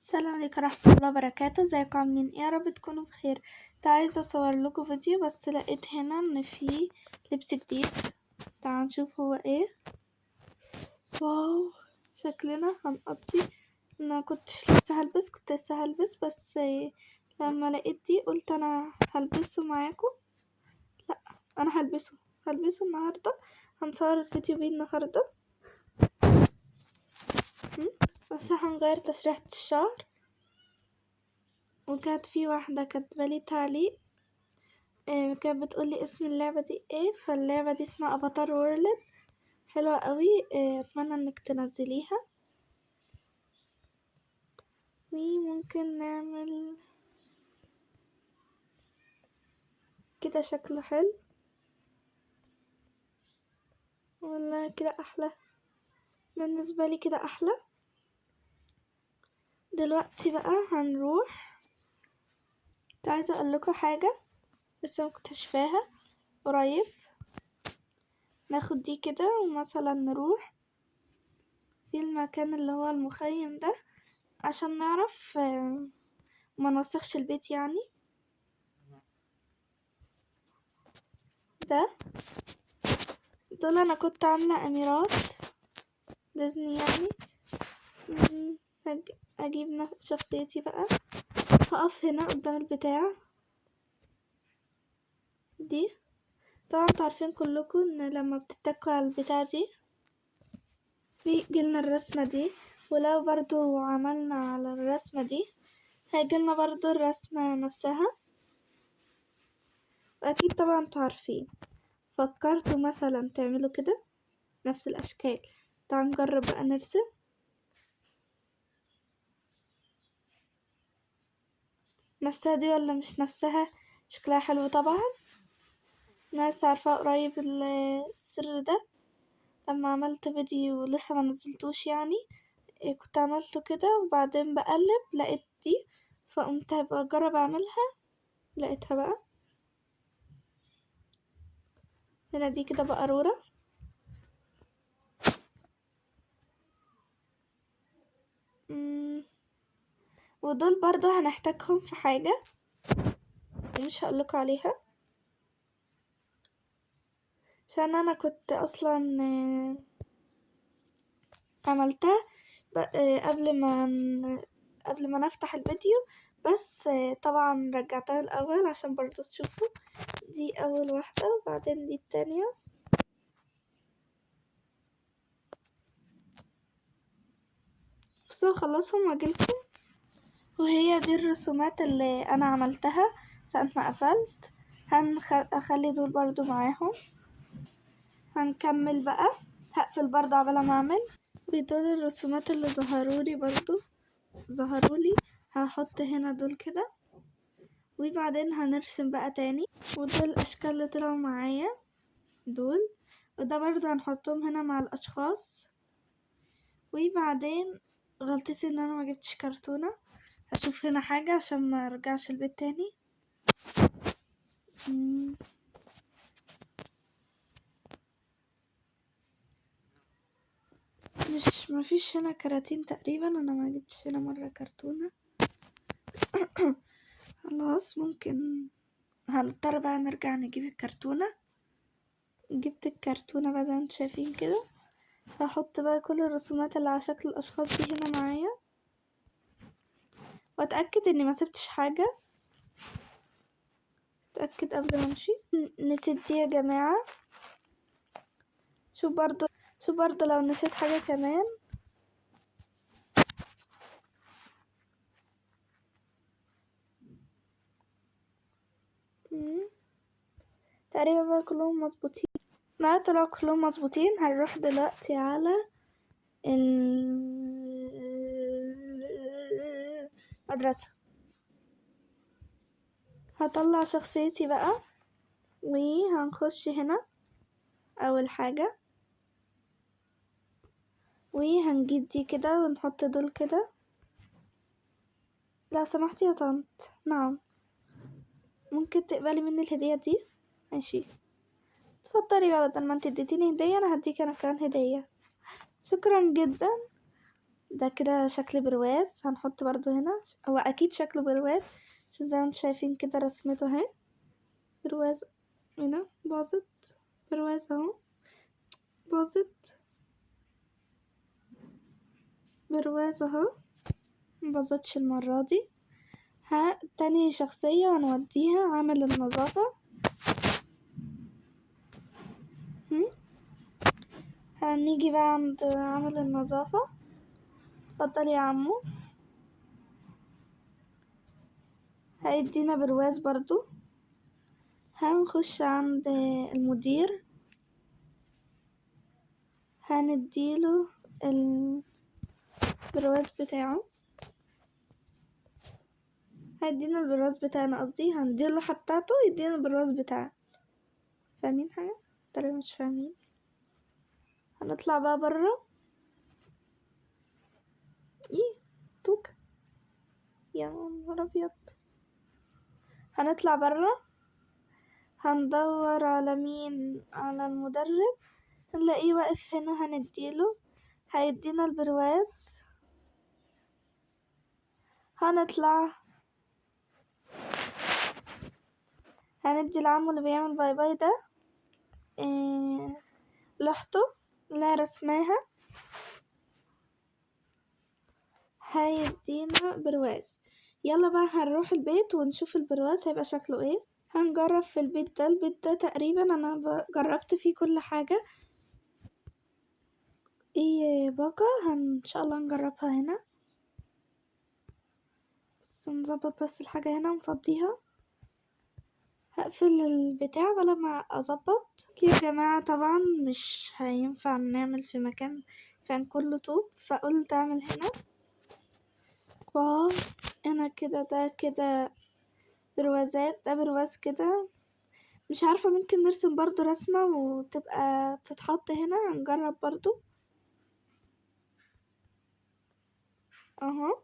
السلام عليكم ورحمة الله وبركاته. ازيكم عاملين ايه؟ يا رب تكونوا بخير. كنت عايزة اصور لكم فيديو بس لقيت هنا ان في لبس جديد. تعالوا نشوف هو ايه. واو، شكلنا هنقضي. انا كنتش لسه هلبس، كنت لسه هلبس بس لما لقيت دي قلت انا هلبسه معاكم. لا، انا هلبسه النهارده. هنصور الفيديو بيه النهارده. بس هنغير تسريحة الشعر. وكانت في واحدة كاتبالي تعليق، كانت بتقولي اسم اللعبة دي ايه. فاللعبة دي اسمها افاتار وورلد، حلوة قوي. اتمنى انك تنزليها. وممكن نعمل كده، شكله حلو ولا كده احلى؟ بالنسبة لي كده احلى. دلوقتي بقى هنروح. كنت عايزة اقول لكم حاجة لسه مكتشفاها قريب. ناخد دي كده ومثلا نروح في المكان اللي هو المخيم ده عشان نعرف ما نوسخش البيت يعني. ده دول انا كنت عاملة اميرات ديزني يعني. اجيب شخصيتي بقى. هقف هنا قدام البتاع دي. طبعا انتوا عارفين كلكم ان لما بتتكوا على البتاع دي بيجيلنا الرسمة دي، ولو برضو عملنا على الرسمة دي هيجيلنا برضو الرسمة نفسها. واكيد طبعا انتوا عارفين. فكرتوا مثلا تعملوا كده نفس الاشكال. تعالوا نجرب بقى نرسم. نفسها دي ولا مش نفسها؟ شكلها حلو طبعا. ناس عارفة قريب السر ده لما عملت فيديو لسه ما نزلتوش يعني. كنت عملته كده وبعدين بقلب لقيت دي، فقمت هبقى اجرب اعملها. لقيتها بقى هنا دي كده بقارورة. ودول برضو هنحتاجهم في حاجة ومش هقولكوا عليها عشان انا كنت اصلا عملتها قبل ما نفتح الفيديو. بس طبعا رجعتها الاول عشان برضو تشوفوا. دي اول واحدة وبعدين دي التانية. بس هخلصهم واجيلكم. وهي دي الرسومات اللي انا عملتها ساعة ما قفلت. هخلي دول برضو معاهم. هنكمل بقى. هقفل برضو عبال ما اعمل. ودول الرسومات اللي ظهرولي. هحط هنا دول كده وبعدين هنرسم بقى تاني. ودول الاشكال اللي طلعوا معايا دول. وده برضو هنحطهم هنا مع الاشخاص. وبعدين غلطتي ان انا ما جبتش كرتونة. هشوف هنا حاجة عشان ما ارجعش البيت تاني. مش مفيش هنا كراتين تقريبا. انا ما جبتش هنا مرة كرتونة. خلاص ممكن هنضطر بقى نرجع نجيب الكرتونة. جبت الكرتونة بقى زي ما انتم شايفين كده. هحط بقى كل الرسومات اللي على شكل الاشخاص دي هنا معايا واتاكد اني ما سبتش حاجة. اتاكد قبل ما امشي. نسيت دي يا جماعة. شوف برضو لو نسيت حاجة كمان. تقريبا بقى كلهم مظبوطين. طلعوا كلهم مظبوطين. هنروح دلوقتي على المدرسة. هطلع شخصيتي بقى وهنخش هنا اول حاجة. وهنجيب دي كده ونحط دول كده. لو سمحتي يا طنط. نعم، ممكن تقبلي مني الهدية دي؟ ماشي، اتفضلي بقى. بدل ما انت اديتيني هدية انا هديك انا كمان هدية. شكرا جدا. ده كده شكل برواز. هنحط برضو هنا، هو اكيد شكله برواز عشان زي ما انتم شايفين كده رسمته اهي. برواز هنا باظت، برواز اهو باظت، برواز اهو مباظتش المرة دي. تاني شخصية هنوديها عامل النظافة. هنيجي بقى عند عامل النظافة. اتفضل يا عمو. هيدينا برواز برضو. هنخش عند المدير، هنديله البرواز بتاعه. هيدينا البرواز بتاعنا، قصدي هنديله اللوحة بتاعته يدينا البرواز بتاعه. فاهمين حاجة؟ تقريبا مش فاهمين. هنطلع بقى برا. ايه توك يا نهار ابيض. هنطلع برا، هندور على مين، على المدرب. هنلاقيه واقف هنا، هنديله، هيدينا البرواز. هنطلع، هندي العمو اللي بيعمل باي باي ده لوحته اللي رسماها، هيدينا برواز. يلا بقى هنروح البيت ونشوف البرواز هيبقى شكله ايه. هنجرب في البيت ده. البيت ده تقريبا انا جربت فيه كل حاجة. ايه باقة ان شاء الله نجربها هنا. بس نظبط بس الحاجة هنا ونفضيها. هقفل البتاع ولا ما اظبط يا جماعة. طبعا مش هينفع نعمل في مكان كان كله طوب، فقلت اعمل هنا. واو انا كده، ده كده بروازات، ده برواز كده. مش عارفة، ممكن نرسم برضو رسمة وتبقى تتحط هنا. هنجرب برضو اهو.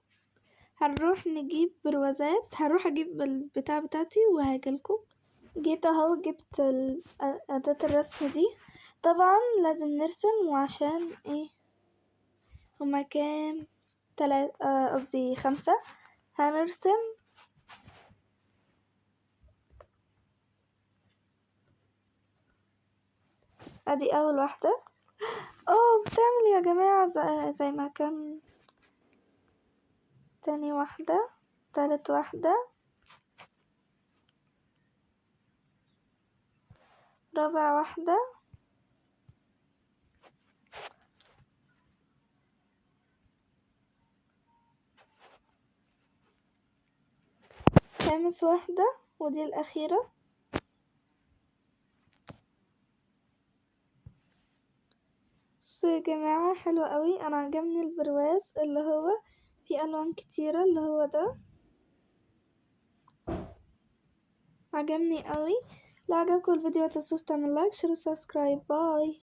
هنروح نجيب بروازات، هروح اجيب البتاع بتاعتي وهاجيلكم. جيت اهو، جبت أداة الرسم دي. طبعا لازم نرسم، وعشان ايه هما كام، قصدي 5. هنرسم. ادي اول واحدة. بتعمل يا جماعة زي ما كان. تاني واحدة، تالت واحدة، رابع واحدة، خامس واحدة، ودي الأخيرة. بصوا يا جماعة حلو قوي. أنا عجبني البرواز اللي هو فيه ألوان كتيرة، اللي هو ده عجبني قوي. لو عجبكم الفيديو متنسوش تعملوا لايك، شير، وسبسكرايب. باي.